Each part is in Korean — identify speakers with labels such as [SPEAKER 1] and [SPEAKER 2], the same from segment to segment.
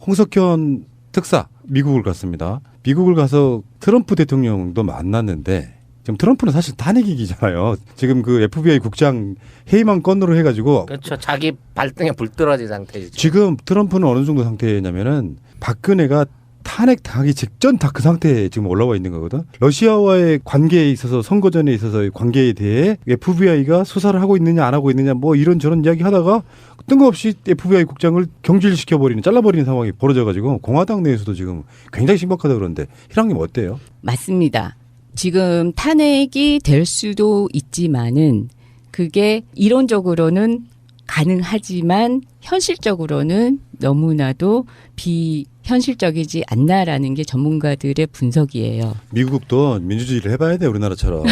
[SPEAKER 1] 홍석현 특사 미국을 갔습니다. 미국을 가서 트럼프 대통령도 만났는데 지금 트럼프는 사실 탄핵이기잖아요. 지금 그 FBI 국장 해임안 건으로 해가지고
[SPEAKER 2] 그렇죠. 자기 발등에 불 떨어진 상태죠.
[SPEAKER 1] 지금 트럼프는 어느 정도 상태냐면은 박근혜가 탄핵 당하기 직전 다 그 상태에 지금 올라와 있는 거거든. 러시아와의 관계에 있어서 선거 전에 있어서의 관계에 대해 FBI가 수사를 하고 있느냐 안 하고 있느냐 뭐 이런저런 이야기 하다가 뜬금없이 FBI 국장을 경질시켜버리는 잘라버리는 상황이 벌어져가지고 공화당 내에서도 지금 굉장히 심각하다 그러는데 희랑님 어때요?
[SPEAKER 3] 맞습니다. 지금 탄핵이 될 수도 있지만은 그게 이론적으로는 가능하지만 현실적으로는 너무나도 비현실적이지 않나라는 게 전문가들의 분석이에요.
[SPEAKER 1] 미국도 민주주의를 해봐야 돼 우리나라처럼.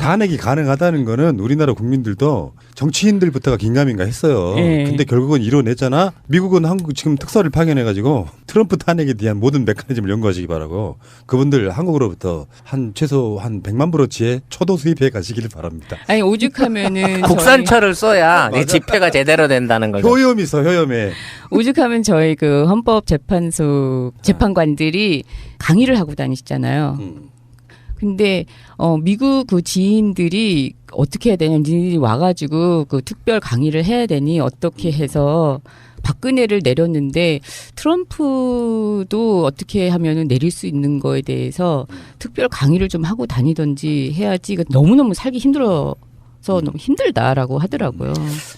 [SPEAKER 1] 탄핵이 가능하다는 거는 우리나라 국민들도 정치인들부터가 긴가민가 했어요.
[SPEAKER 3] 네.
[SPEAKER 1] 근데 결국은 이뤄냈잖아. 미국은 한국 지금 특사를 파견해가지고 트럼프 탄핵에 대한 모든 메커니즘을 연구하시기 바라고 그분들 한국으로부터 최소 한 100만 불어치의 초도 수입해 가시기를 바랍니다.
[SPEAKER 3] 아니 오죽하면은
[SPEAKER 2] 국산철을 써야 네 집회가 제대로 된다는 거죠.
[SPEAKER 1] 효염이 있어 효염에.
[SPEAKER 3] 오죽하면 저희 그 헌법재판소 재판관들이 강의를 하고 다니시잖아요. 근데 미국 그 지인들이 어떻게 해야 되냐, 니들이 와가지고 그 특별 강의를 해야 되니 어떻게 해서 박근혜를 내렸는데 트럼프도 어떻게 하면은 내릴 수 있는 거에 대해서 특별 강의를 좀 하고 다니던지 해야지. 너무너무 살기 힘들어서 너무 힘들다라고 하더라고요.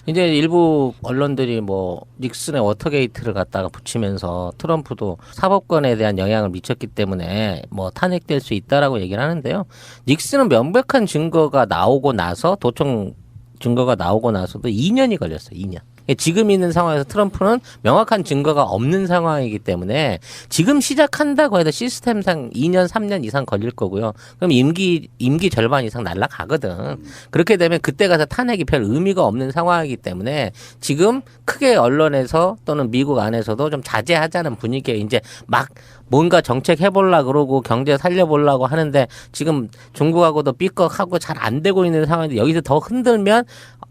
[SPEAKER 2] 이제 일부 언론들이 뭐 닉슨의 워터게이트를 갖다가 붙이면서 트럼프도 사법권에 대한 영향을 미쳤기 때문에 뭐 탄핵될 수 있다라고 얘기를 하는데요. 닉슨은 명백한 증거가 나오고 나서 도청 증거가 나오고 나서도 2년이 걸렸어요. 2년. 지금 있는 상황에서 트럼프는 명확한 증거가 없는 상황이기 때문에 지금 시작한다고 해도 시스템상 2년, 3년 이상 걸릴 거고요. 그럼 임기 절반 이상 날아가거든. 그렇게 되면 그때 가서 탄핵이 별 의미가 없는 상황이기 때문에 지금 크게 언론에서 또는 미국 안에서도 좀 자제하자는 분위기에 이제 막 뭔가 정책 해보려고 그러고 경제 살려보려고 하는데 지금 중국하고도 삐걱하고 잘 안 되고 있는 상황인데 여기서 더 흔들면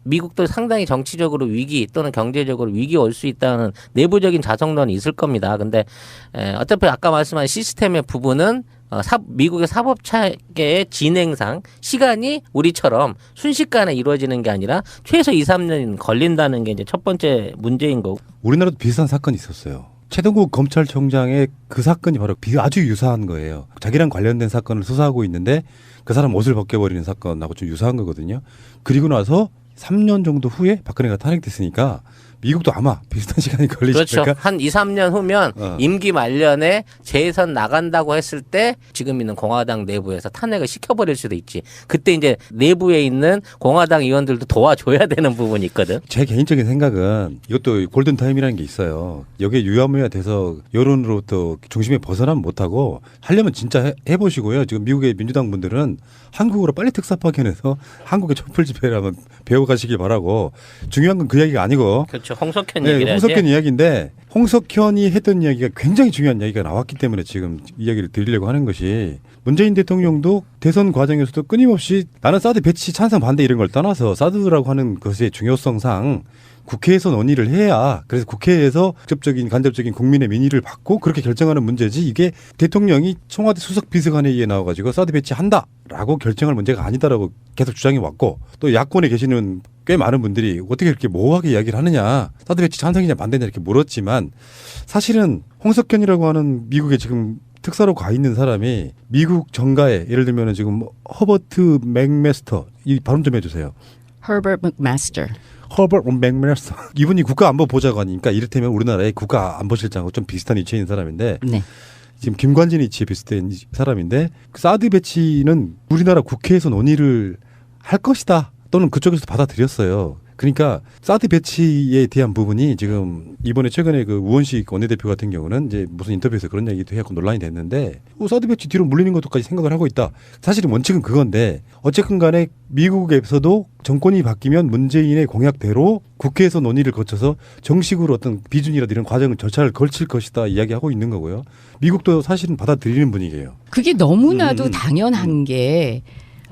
[SPEAKER 2] 미국도 상당히 정치적으로 위기 또는 경제적으로 위기 올 수 있다는 내부적인 자성론이 있을 겁니다. 근데 어차피 아까 말씀한 시스템의 부분은 미국의 사법체계의 진행상 시간이 우리처럼 순식간에 이루어지는 게 아니라 최소 2, 3년 걸린다는 게 이제 첫 번째 문제인 거고.
[SPEAKER 1] 우리나라도 비슷한 사건이 있었어요. 최동국 검찰총장의 그 사건이 바로 아주 유사한 거예요. 자기랑 관련된 사건을 수사하고 있는데 그 사람 옷을 벗겨버리는 사건하고 좀 유사한 거거든요. 그리고 나서 3년 정도 후에 박근혜가 탄핵됐으니까 미국도 아마 비슷한 시간이 걸리지 않을까?
[SPEAKER 2] 그렇죠. 한 2, 3년 후면 임기 말년에 재선 나간다고 했을 때 지금 있는 공화당 내부에서 탄핵을 시켜버릴 수도 있지. 그때 이제 내부에 있는 공화당 의원들도 도와줘야 되는 부분이 있거든.
[SPEAKER 1] 제 개인적인 생각은 이것도 골든타임이라는 게 있어요. 여기에 유야무야 돼서 여론으로부터 중심에 벗어나면 못하고 하려면 진짜 해보시고요. 지금 미국의 민주당 분들은 한국으로 빨리 특사 파견해서 한국의 촛불 집회를 한번 배워가시길 바라고 중요한 건 그 이야기가 아니고
[SPEAKER 2] 그렇죠. 홍석현 얘기를 해야지.
[SPEAKER 1] 홍석현 이야기인데 홍석현이 했던 이야기가 굉장히 중요한 이야기가 나왔기 때문에 지금 이야기를 드리려고 하는 것이 문재인 대통령도 대선 과정에서도 끊임없이 나는 사드 배치 찬성 반대 이런 걸 떠나서 사드라고 하는 것의 중요성상 국회에서 논의를 해야 그래서 국회에서 직접적인 간접적인 국민의 민의를 받고 그렇게 결정하는 문제지 이게 대통령이 청와대 수석비서관회의에 나와가지고 사드 배치한다라고 결정할 문제가 아니다라고 계속 주장해 왔고 또 야권에 계시는 꽤 많은 분들이 어떻게 이렇게 모호하게 이야기를 하느냐 사드 배치 찬성이냐 반대냐 이렇게 물었지만 사실은 홍석현이라고 하는 미국에 지금 특사로 가 있는 사람이 미국 정가에 예를 들면 지금 허버트 맥메스터 이 발음 좀 해주세요.
[SPEAKER 3] Herbert McMaster.
[SPEAKER 1] 허버트 맥메스터 이분이 국가안보보좌관이니까 이를테면 우리나라의 국가안보실장하고 좀 비슷한 위치에 있는 사람인데
[SPEAKER 3] 네.
[SPEAKER 1] 지금 김관진 위치에 비슷한 사람인데 그 사드 배치는 우리나라 국회에서 논의를 할 것이다 또는 그쪽에서 받아들였어요. 그러니까 사드 배치에 대한 부분이 지금 이번에 최근에 그 우원식 원내대표 같은 경우는 이제 무슨 인터뷰에서 그런 얘기도 해갖고 논란이 됐는데 사드 배치 뒤로 물리는 것도까지 생각을 하고 있다. 사실은 원칙은 그건데 어쨌든 간에 미국에서도 정권이 바뀌면 문재인의 공약대로 국회에서 논의를 거쳐서 정식으로 어떤 비준이라든지 이런 과정을 절차를 걸칠 것이다 이야기하고 있는 거고요. 미국도 사실은 받아들이는 분위기예요.
[SPEAKER 3] 그게 너무나도 당연한 게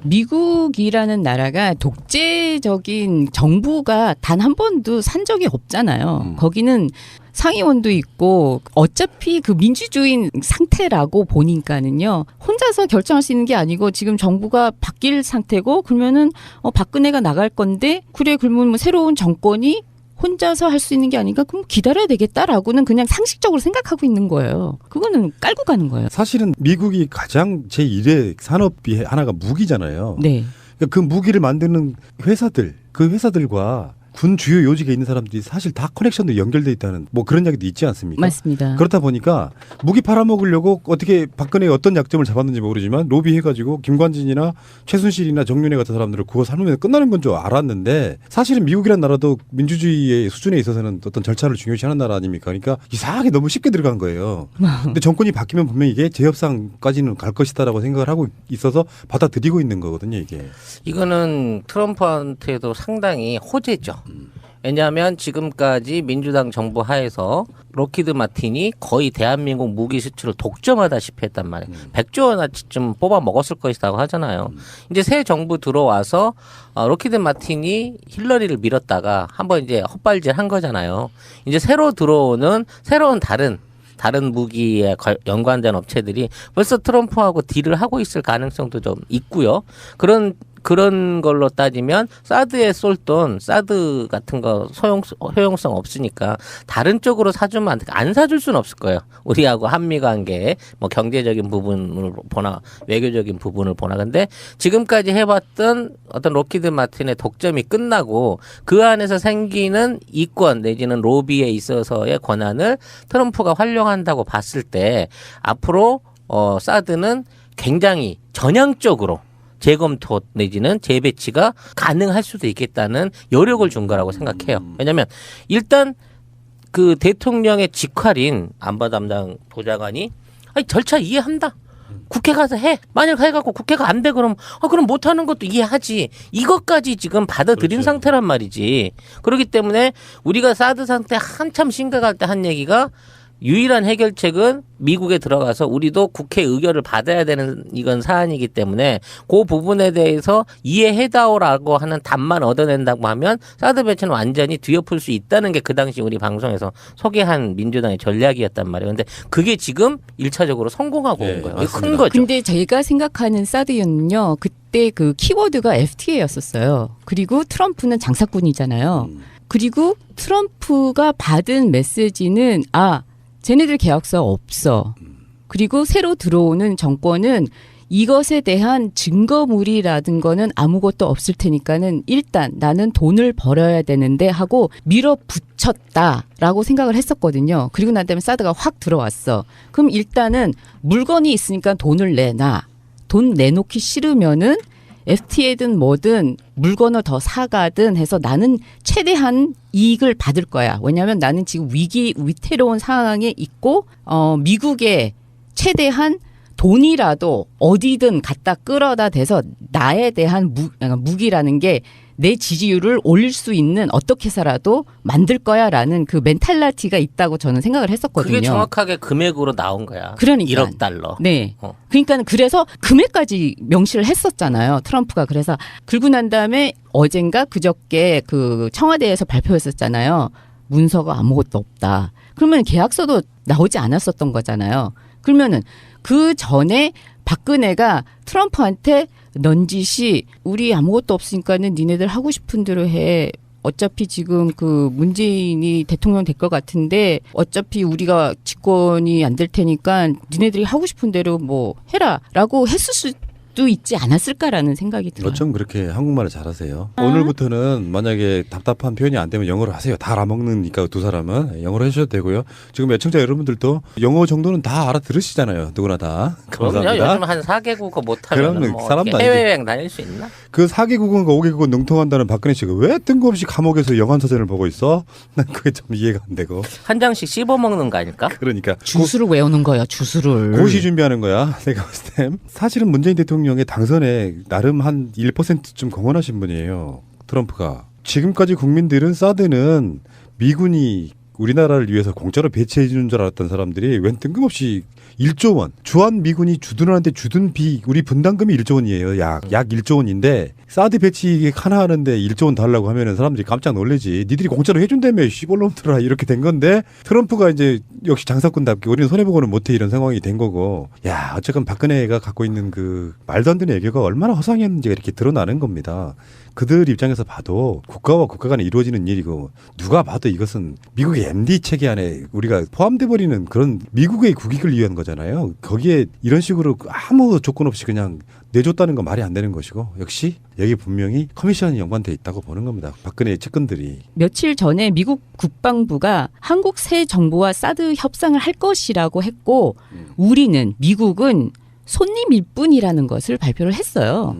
[SPEAKER 3] 미국이라는 나라가 독재적인 정부가 단 한 번도 산 적이 없잖아요. 거기는 상위원도 있고 어차피 그 민주주의 상태라고 보니까는요. 혼자서 결정할 수 있는 게 아니고 지금 정부가 바뀔 상태고 그러면은 박근혜가 나갈 건데 그래 그러면 뭐 새로운 정권이 혼자서 할 수 있는 게 아닌가? 그럼 기다려야 되겠다라고는 그냥 상식적으로 생각하고 있는 거예요. 그거는 깔고 가는 거예요.
[SPEAKER 1] 사실은 미국이 가장 제1의 산업이 하나가 무기잖아요.
[SPEAKER 3] 네.
[SPEAKER 1] 그러니까 그 무기를 만드는 회사들, 그 회사들과 군 주요 요직에 있는 사람들이 사실 다 커넥션도 연결돼 있다는 뭐 그런 이야기도 있지 않습니까?
[SPEAKER 3] 맞습니다.
[SPEAKER 1] 그렇다 보니까 무기 팔아먹으려고 어떻게 박근혜가 어떤 약점을 잡았는지 모르지만 로비해가지고 김관진이나 최순실이나 정윤회 같은 사람들을 그거 삼으면 끝나는 건 줄 알았는데 사실은 미국이란 나라도 민주주의의 수준에 있어서는 어떤 절차를 중요시하는 나라 아닙니까? 그러니까 이상하게 너무 쉽게 들어간 거예요. 근데 정권이 바뀌면 분명히 이게 재협상까지는 갈 것이다라고 생각을 하고 있어서 받아들이고 있는 거거든요, 이게.
[SPEAKER 2] 이거는 트럼프한테도 상당히 호재죠. 왜냐하면 지금까지 민주당 정부 하에서 록히드 마틴이 거의 대한민국 무기 수출을 독점하다시피 했단 말이에요. 100조 원어치쯤 뽑아 먹었을 것이라고 하잖아요. 이제 새 정부 들어와서 록히드 마틴이 힐러리를 밀었다가 한번 이제 헛발질 한 거잖아요. 이제 새로 들어오는 새로운 다른 무기에 연관된 업체들이 벌써 트럼프하고 딜을 하고 있을 가능성도 좀 있고요. 그런 걸로 따지면 사드에 쏠돈 사드 같은 거 효용성 없으니까 다른 쪽으로 사주면 안 사줄 수는 없을 거예요. 우리하고 한미 관계에 뭐 경제적인 부분을 보나 외교적인 부분을 보나. 근데 지금까지 해봤던 어떤 록히드 마틴의 독점이 끝나고 그 안에서 생기는 이권 내지는 로비에 있어서의 권한을 트럼프가 활용한다고 봤을 때 앞으로 사드는 굉장히 전향적으로 재검토 내지는 재배치가 가능할 수도 있겠다는 여력을 준 거라고 생각해요. 왜냐하면 일단 그 대통령의 직할인 안보 담당 보좌관이 아니 절차 이해한다. 국회 가서 해. 만약 해갖고 국회가 안 돼 그럼 그럼 못하는 것도 이해하지. 이것까지 지금 받아들인
[SPEAKER 1] 그렇죠.
[SPEAKER 2] 상태란 말이지. 그렇기 때문에 우리가 사드 상태 한참 심각할 때 한 얘기가 유일한 해결책은 미국에 들어가서 우리도 국회 의결을 받아야 되는 이건 사안이기 때문에 그 부분에 대해서 이해해다오라고 하는 답만 얻어낸다고 하면 사드 배치는 완전히 뒤엎을 수 있다는 게 그 당시 우리 방송에서 소개한 민주당의 전략이었단 말이에요. 근데 그게 지금 1차적으로 성공하고 온 거예요. 큰 거죠.
[SPEAKER 3] 근데 제가 생각하는 사드는요. 그때 그 키워드가 FTA였었어요. 그리고 트럼프는 장사꾼이잖아요. 그리고 트럼프가 받은 메시지는 쟤네들 계약서 없어. 그리고 새로 들어오는 정권은 이것에 대한 증거물이라든 거는 아무것도 없을 테니까는 일단 나는 돈을 벌어야 되는데 하고 밀어붙였다라고 생각을 했었거든요. 그리고 난 다음에 사드가 확 들어왔어. 그럼 일단은 물건이 있으니까 돈을 내놔. 돈 내놓기 싫으면은 FTA든 뭐든 물건을 더 사가든 해서 나는 최대한 이익을 받을 거야. 왜냐하면 나는 지금 위태로운 상황에 있고 미국에 최대한 돈이라도 어디든 갖다 끌어다 대서 나에 대한 무기라는 게 내 지지율을 올릴 수 있는 어떻게 해서라도 만들 거야라는 그 멘탈리티가 있다고 저는 생각을 했었거든요.
[SPEAKER 2] 그게 정확하게 금액으로 나온 거야.
[SPEAKER 3] 그러니까.
[SPEAKER 2] 1억 달러.
[SPEAKER 3] 네. 그러니까 그래서 금액까지 명시를 했었잖아요. 트럼프가. 그래서 긁고 난 다음에 어젠가 그저께 그 청와대에서 발표했었잖아요. 문서가 아무것도 없다. 그러면 계약서도 나오지 않았었던 거잖아요. 그러면은 그 전에 박근혜가 트럼프한테 넌지시 우리 아무것도 없으니까는 니네들 하고 싶은 대로 해. 어차피 지금 그 문재인이 대통령 될 것 같은데 어차피 우리가 집권이 안 될 테니까 니네들이 하고 싶은 대로 뭐 해라라고 했을 수도 있지 않았을까라는 생각이 들어요.
[SPEAKER 1] 어쩜 그렇게 한국말을 잘하세요? 오늘부터는 만약에 답답한 표현이 안 되면 영어로 하세요. 다 알아먹으니까 두 사람은 영어로 해주셔도 되고요. 지금 애청자 여러분들도 영어 정도는 다 알아들으시잖아요. 누구나 다.
[SPEAKER 2] 그럼요.
[SPEAKER 1] 감사합니다.
[SPEAKER 2] 요즘 한 4개국어 못하면
[SPEAKER 1] 그러면
[SPEAKER 2] 뭐
[SPEAKER 1] 사람도
[SPEAKER 2] 해외여행 다닐 수 있나?
[SPEAKER 1] 그 4개국어인가 5개국어 능통한다는 박근혜 씨가 왜 뜬금없이 감옥에서 영안사전을 보고 있어? 난 그게 좀 이해가 안 되고.
[SPEAKER 2] 한 장씩 씹어먹는 거 아닐까?
[SPEAKER 1] 그러니까.
[SPEAKER 3] 주술을 외우는 거야. 주술을.
[SPEAKER 1] 고시 준비하는 거야. 내가 봤을 땐. 사실은 문재인 대통령의 당선에 나름 한 1%쯤 공헌하신 분이에요. 트럼프가. 지금까지 국민들은 사드는 미군이 우리나라를 위해서 공짜로 배치해 주는 줄 알았던 사람들이 웬 뜬금없이 1조 원. 주한 미군이 주둔하는데 주둔 비 우리 분담금이 1조 원이에요. 약 1조 원인데 사드 배치 하나 하는데 1조 원 달라고 하면은 사람들이 깜짝 놀래지. 니들이 공짜로 해준다며 시골놈들아 이렇게 된 건데 트럼프가 이제 역시 장사꾼답게 우리는 손해보고는 못해 이런 상황이 된 거고. 야 어쨌건 박근혜가 갖고 있는 그 말도 안 되는 애교가 얼마나 허상했는지가 이렇게 드러나는 겁니다. 그들 입장에서 봐도 국가와 국가 간에 이루어지는 일이고 누가 봐도 이것은 미국의 MD 체계 안에 우리가 포함돼 버리는 그런 미국의 국익을 위한 거잖아요. 거기에 이런 식으로 아무 조건 없이 그냥 내줬다는 건 말이 안 되는 것이고 역시 여기 분명히 커미션이 연관돼 있다고 보는 겁니다. 박근혜의 측근들이.
[SPEAKER 3] 며칠 전에 미국 국방부가 한국 새 정부와 사드 협상을 할 것이라고 했고 우리는 미국은 손님일 뿐이라는 것을 발표를 했어요.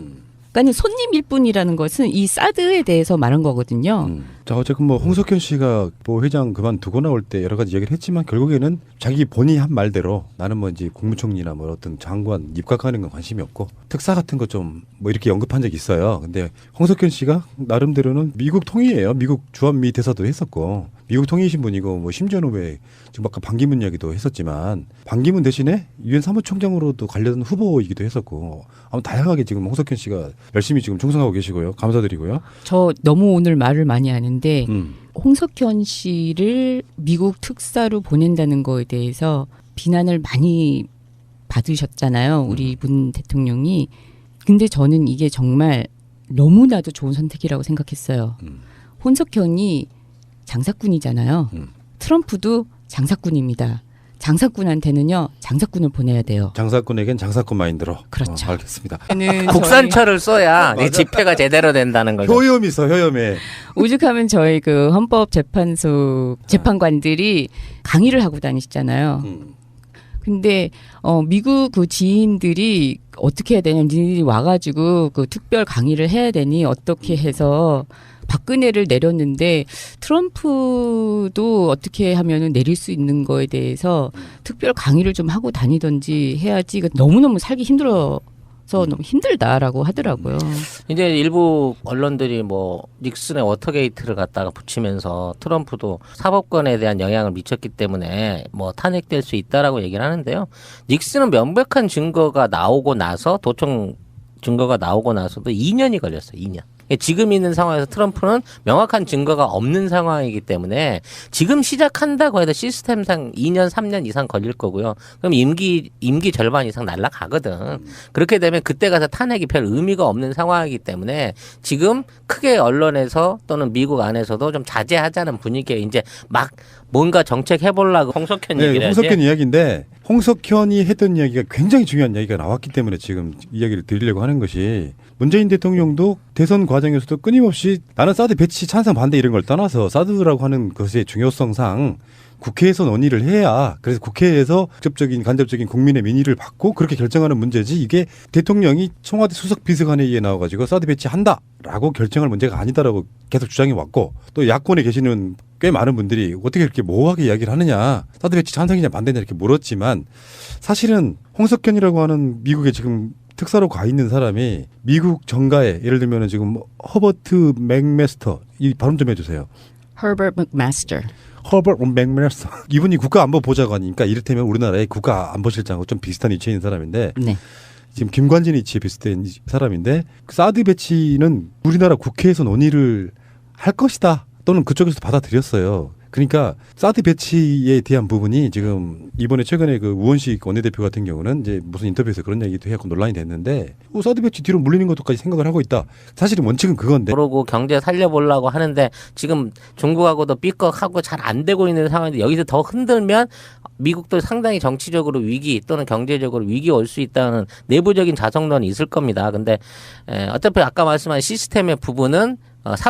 [SPEAKER 3] 그러니까 손님일 뿐이라는 것은 이 사드에 대해서 말한 거거든요.
[SPEAKER 1] 자 어쨌든 뭐 홍석현 씨가 뭐 회장 그만두고 나올 때 여러 가지 얘기를 했지만 결국에는 자기 본인이 한 말대로 나는 뭐 이제 국무총리나 뭐 어떤 장관 입각하는 건 관심이 없고 특사 같은 거 좀 뭐 이렇게 언급한 적이 있어요. 근데 홍석현 씨가 나름대로는 미국 통이에요. 미국 주한미 대사도 했었고 미국 통이신 분이고 뭐 심지어는 왜 지금 아까 반기문 이야기도 했었지만 반기문 대신에 유엔 사무총장으로도 관련 후보이기도 했었고 아무 다양하게 지금 홍석현 씨가 열심히 지금 충성하고 계시고요. 감사드리고요.
[SPEAKER 3] 저 너무 오늘 말을 많이 하는데 홍석현 씨를 미국 특사로 보낸다는 거에 대해서 비난을 많이 받으셨잖아요. 우리 문 대통령이. 근데 저는 이게 정말 너무나도 좋은 선택이라고 생각했어요. 홍석현이 장사꾼이잖아요. 트럼프도 장사꾼입니다. 장사꾼한테는요. 장사꾼을 보내야 돼요.
[SPEAKER 1] 장사꾼에겐 장사꾼 마인드로.
[SPEAKER 3] 그렇죠.
[SPEAKER 1] 알겠습니다.
[SPEAKER 2] 국산차를 써야 내 집회가 제대로 된다는 거죠.
[SPEAKER 1] 효염이 있어 효염에.
[SPEAKER 3] 오죽하면 저희 그 헌법재판소 재판관들이 강의를 하고 다니시잖아요. 근데 미국 그 지인들이 어떻게 해야 되냐, 니들이 와가지고 그 특별 강의를 해야 되니 어떻게 해서 박근혜를 내렸는데 트럼프도 어떻게 하면은 내릴 수 있는 거에 대해서 특별 강의를 좀 하고 다니던지 해야지. 이거 너무너무 살기 힘들어서 너무 힘들다라고 하더라고요.
[SPEAKER 2] 이제 일부 언론들이 뭐 닉슨의 워터게이트를 갖다가 붙이면서 트럼프도 사법권에 대한 영향을 미쳤기 때문에 뭐 탄핵될 수 있다라고 얘기를 하는데요. 닉슨은 명백한 증거가 나오고 나서 도청 증거가 나오고 나서도 2년이 걸렸어요. 2년. 지금 있는 상황에서 트럼프는 명확한 증거가 없는 상황이기 때문에 지금 시작한다고 해도 시스템상 2년, 3년 이상 걸릴 거고요. 그럼 임기 절반 이상 날아가거든. 그렇게 되면 그때 가서 탄핵이 별 의미가 없는 상황이기 때문에 지금 크게 언론에서 또는 미국 안에서도 좀 자제하자는 분위기에 이제 막 뭔가 정책 해보려고 홍석현 얘기를 하지.
[SPEAKER 1] 홍석현 이야기인데 홍석현이 했던 이야기가 굉장히 중요한 이야기가 나왔기 때문에 지금 이야기를 드리려고 하는 것이 문재인 대통령도 대선 과정에서도 끊임없이 나는 사드 배치 찬성 반대 이런 걸 떠나서 사드라고 하는 것의 중요성상 국회에서 논의를 해야 그래서 국회에서 직접적인 간접적인 국민의 민의를 받고 그렇게 결정하는 문제지 이게 대통령이 청와대 수석 비서관회의에 나와가지고 사드 배치한다라고 결정할 문제가 아니다라고 계속 주장해 왔고 또 야권에 계시는 꽤 많은 분들이 어떻게 이렇게 모호하게 이야기를 하느냐 사드 배치 찬성이냐 반대냐 이렇게 물었지만 사실은 홍석현이라고 하는 미국에 지금 특사로 가 있는 사람이 미국 정가에 예를 들면 지금 허버트 맥메스터 이 발음 좀 해주세요.
[SPEAKER 3] Herbert McMaster.
[SPEAKER 1] 허버트 맥메스터 이분이 국가안보보좌관이니까 이를테면 우리나라의 국가안보실장하고 좀 비슷한 위치에 있는 사람인데
[SPEAKER 3] 네.
[SPEAKER 1] 지금 김관진 위치에 비슷한 사람인데 사드 배치는 우리나라 국회에서 논의를 할 것이다 또는 그쪽에서 받아들였어요. 그러니까 사드 배치에 대한 부분이 지금 이번에 최근에 그 우원식 원내대표 같은 경우는 이제 무슨 인터뷰에서 그런 얘기도 해갖고 논란이 됐는데 사드 배치 뒤로 물리는 것도까지 생각을 하고 있다. 사실은 원칙은 그건데.
[SPEAKER 2] 그러고 경제 살려보려고 하는데 지금 중국하고도 삐걱하고 잘 안 되고 있는 상황인데 여기서 더 흔들면 미국도 상당히 정치적으로 위기 또는 경제적으로 위기 올 수 있다는 내부적인 자성론이 있을 겁니다. 근데 어차피 아까 말씀한 시스템의 부분은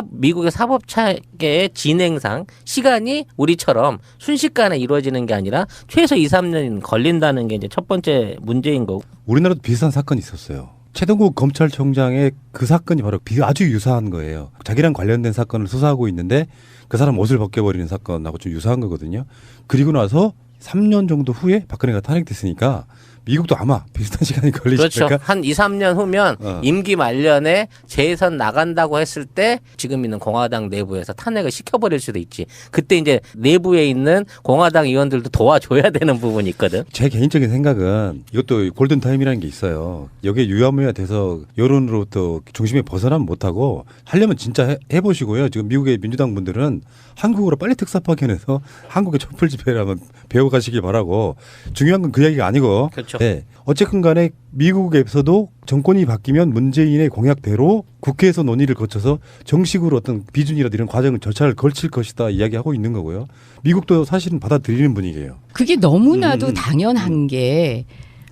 [SPEAKER 2] 미국의 사법체계의 진행상 시간이 우리처럼 순식간에 이루어지는 게 아니라 최소 2, 3년 걸린다는 게 이제 첫 번째 문제인 거고.
[SPEAKER 1] 우리나라도 비슷한 사건이 있었어요. 최동국 검찰총장의 그 사건이 바로 아주 유사한 거예요. 자기랑 관련된 사건을 수사하고 있는데 그 사람 옷을 벗겨버리는 사건하고 좀 유사한 거거든요. 그리고 나서 3년 정도 후에 박근혜가 탄핵됐으니까 미국도 아마 비슷한 시간이 걸리지
[SPEAKER 2] 그렇죠.
[SPEAKER 1] 않을까?
[SPEAKER 2] 한 2, 3년 후면
[SPEAKER 1] 어.
[SPEAKER 2] 임기 말년에 재선 나간다고 했을 때 지금 있는 공화당 내부에서 탄핵을 시켜버릴 수도 있지. 그때 이제 내부에 있는 공화당 의원들도 도와줘야 되는 부분이 있거든.
[SPEAKER 1] 제 개인적인 생각은 이것도 골든타임이라는 게 있어요. 여기에 유야무야 돼서 여론으로부터 중심에 벗어나면 못하고 하려면 진짜 해보시고요. 지금 미국의 민주당 분들은 한국으로 빨리 특사 파견해서 한국의 촛불 집회를 한번 배워가시길 바라고 중요한 건 그 이야기가 아니고
[SPEAKER 2] 그렇죠.
[SPEAKER 1] 네. 어쨌든 간에 미국에서도 정권이 바뀌면 문재인의 공약대로 국회에서 논의를 거쳐서 정식으로 어떤 비준이라든지 이런 과정 절차를 걸칠 것이다 이야기하고 있는 거고요. 미국도 사실은 받아들이는 분위기예요.
[SPEAKER 3] 그게 너무나도 당연한 게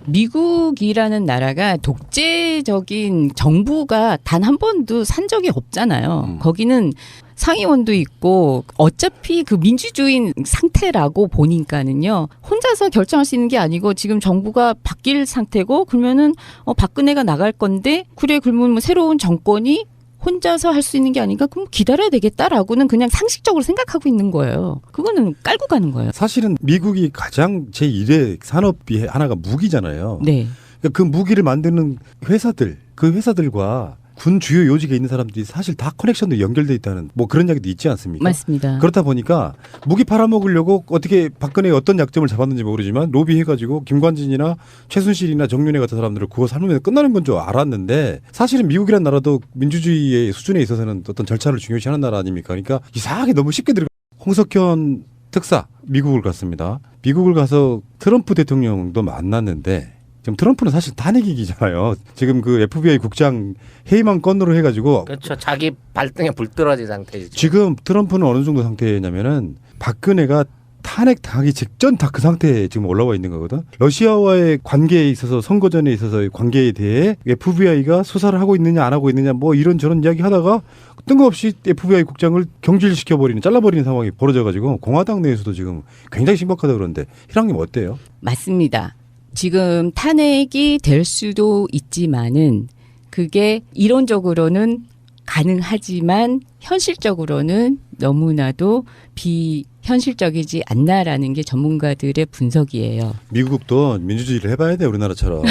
[SPEAKER 3] 미국이라는 나라가 독재적인 정부가 단 한 번도 산 적이 없잖아요. 거기는 상의원도 있고 어차피 그 민주주의 상태라고 보니까는요. 혼자서 결정할 수 있는 게 아니고 지금 정부가 바뀔 상태고 그러면은 박근혜가 나갈 건데 그래 그러면 뭐 새로운 정권이 혼자서 할 수 있는 게 아닌가? 그럼 기다려야 되겠다라고는 그냥 상식적으로 생각하고 있는 거예요. 그거는 깔고 가는 거예요.
[SPEAKER 1] 사실은 미국이 가장 제1의 산업이 하나가 무기잖아요.
[SPEAKER 3] 네.
[SPEAKER 1] 그러니까 그 무기를 만드는 회사들, 그 회사들과 군 주요 요직에 있는 사람들이 사실 다 커넥션도 연결돼 있다는 뭐 그런 이야기도 있지 않습니까?
[SPEAKER 3] 맞습니다.
[SPEAKER 1] 그렇다 보니까 무기 팔아먹으려고 어떻게 박근혜가 어떤 약점을 잡았는지 모르지만 로비해가지고 김관진이나 최순실이나 정윤회 같은 사람들을 그거 삶으면 끝나는 건 줄 알았는데 사실은 미국이란 나라도 민주주의의 수준에 있어서는 어떤 절차를 중요시하는 나라 아닙니까? 그러니까 이상하게 너무 쉽게 들어가. 홍석현 특사 미국을 갔습니다. 미국을 가서 트럼프 대통령도 만났는데 지금 트럼프는 사실 탄핵이기잖아요. 지금 그 FBI 국장 해임안 건으로 해가지고
[SPEAKER 2] 그렇죠. 자기 발등에 불 떨어진 상태지.
[SPEAKER 1] 지금 트럼프는 어느 정도 상태냐면은 박근혜가 탄핵 당하기 직전 다 그 상태에 지금 올라와 있는 거거든. 러시아와의 관계에 있어서 선거전에 있어서의 관계에 대해 FBI가 수사를 하고 있느냐 안 하고 있느냐 뭐 이런저런 이야기 하다가 뜬금없이 FBI 국장을 경질시켜버리는 잘라버리는 상황이 벌어져가지고 공화당 내에서도 지금 굉장히 심각하다 그러는데 희랑님 어때요?
[SPEAKER 3] 맞습니다. 지금 탄핵이 될 수도 있지만은 그게 이론적으로는 가능하지만 현실적으로는 너무나도 비현실적이지 않나라는 게 전문가들의 분석이에요.
[SPEAKER 1] 미국도 민주주의를 해봐야 돼 우리나라처럼.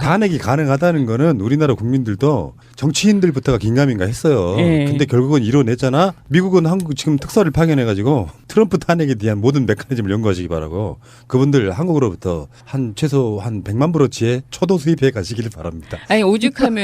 [SPEAKER 1] 탄핵이 가능하다는 거는 우리나라 국민들도 정치인들부터가 긴가민가 했어요.
[SPEAKER 3] 네.
[SPEAKER 1] 근데 결국은 이뤄냈잖아. 미국은 한국 지금 특사를 파견해가지고 트럼프 탄핵에 대한 모든 메커니즘을 연구하시기 바라고 그분들 한국으로부터 한 최소 한 100만 불어치의 초도 수입해 가시기를 바랍니다.
[SPEAKER 3] 아니 오죽하면